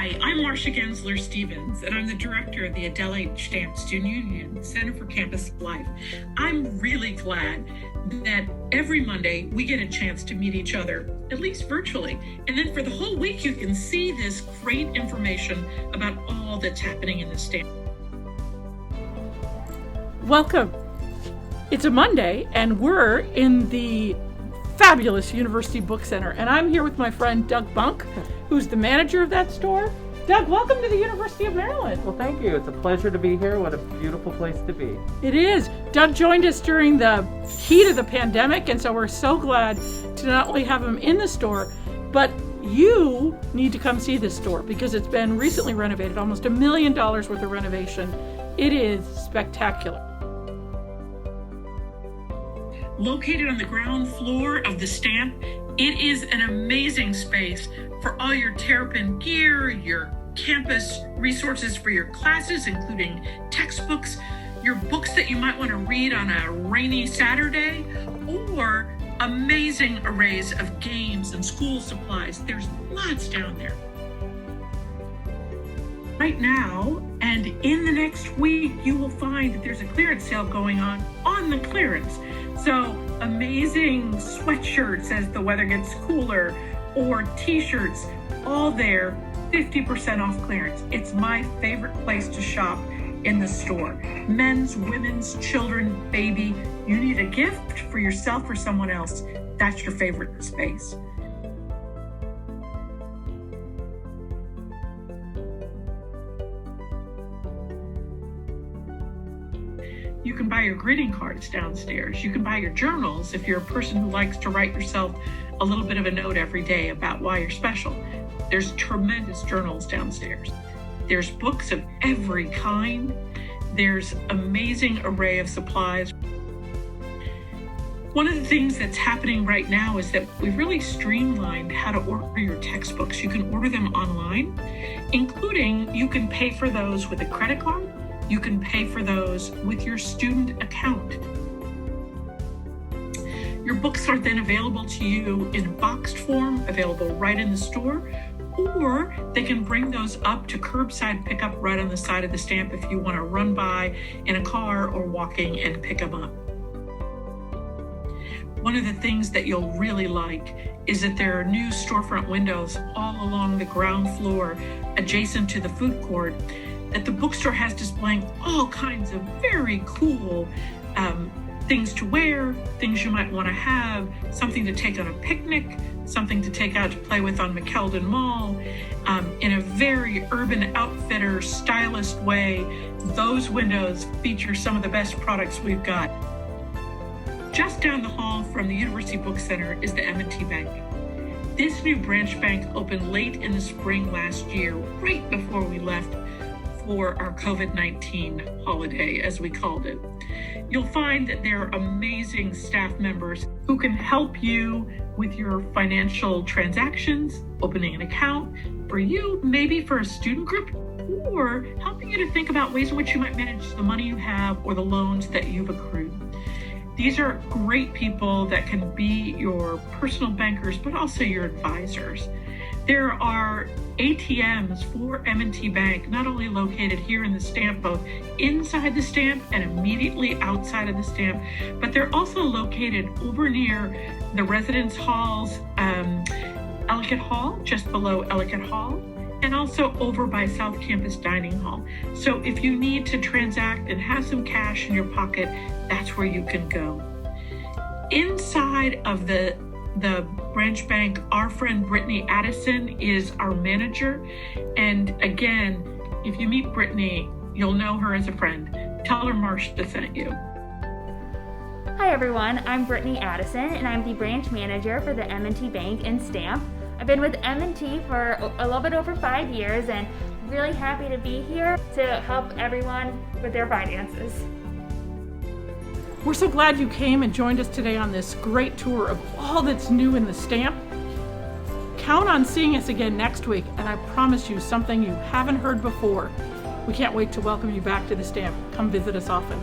Hi, I'm Marsha Gensler-Stevens, and I'm the director of the Adelaide Stamp Student Union Center for Campus Life. I'm really glad that every Monday we get a chance to meet each other, at least virtually. And then for the whole week, you can see this great information about all that's happening in the stamp. Welcome. It's a Monday, and we're in the fabulous University Book Center, and I'm here with my friend Doug Bunk, who's the manager of that store. Doug, welcome to the University of Maryland. Well, thank you. It's a pleasure to be here. What a beautiful place to be. It is. Doug joined us during the heat of the pandemic, and so we're so glad to not only have him in the store, but you need to come see this store because it's been recently renovated, almost $1 million worth of renovation. It is spectacular. Located on the ground floor of the Stamp, it is an amazing space for all your Terrapin gear, your campus resources for your classes, including textbooks, your books that you might want to read on a rainy Saturday, or amazing arrays of games and school supplies. There's lots down there. Right now, and in the next week, you will find that there's a clearance sale going on the clearance. So amazing sweatshirts as the weather gets cooler, or t-shirts, all there, 50% off clearance. It's my favorite place to shop in the store. Men's, women's, children, baby. You need a gift for yourself or someone else. That's your favorite space. You can buy your greeting cards downstairs. You can buy your journals if you're a person who likes to write yourself a little bit of a note every day about why you're special. There's tremendous journals downstairs. There's books of every kind. There's amazing array of supplies. One of the things that's happening right now is that we've really streamlined how to order your textbooks. You can order them online, including you can pay for those with a credit card. You can pay for those with your student account. Your books are then available to you in a boxed form, available right in the store, or they can bring those up to curbside pickup right on the side of the Stamp if you want to run by in a car or walking and pick them up. One of the things that you'll really like is that there are new storefront windows all along the ground floor adjacent to the food court that the bookstore has displaying all kinds of very cool things to wear, things you might want to have, something to take on a picnic, something to take out to play with on McKeldin Mall, in a very Urban Outfitter stylist way. Those windows feature some of the best products we've got. Just down the hall from the University Book Center is the M&T Bank. This new branch bank opened late in the spring last year, right before we left for our COVID-19 holiday, as we called it. You'll find that there are amazing staff members who can help you with your financial transactions, opening an account for you, maybe for a student group, or helping you to think about ways in which you might manage the money you have or the loans that you've accrued. These are great people that can be your personal bankers, but also your advisors. There are ATMs for M&T Bank, not only located here in the Stamp, both inside the Stamp and immediately outside of the Stamp, but they're also located over near the residence halls, Ellicott Hall, just below Ellicott Hall, and also over by South Campus Dining Hall. So if you need to transact and have some cash in your pocket, that's where you can go. Inside of the branch bank, our friend Brittany Addison is our manager. And again, if you meet Brittany, you'll know her as a friend. Tell her Marsha sent you. Hi everyone, I'm Brittany Addison and I'm the branch manager for the M&T Bank and Stamp. I've been with M&T for a little bit over 5 years and really happy to be here to help everyone with their finances. We're so glad you came and joined us today on this great tour of all that's new in the Stamp. Count on seeing us again next week, and I promise you something you haven't heard before. We can't wait to welcome you back to the Stamp. Come visit us often.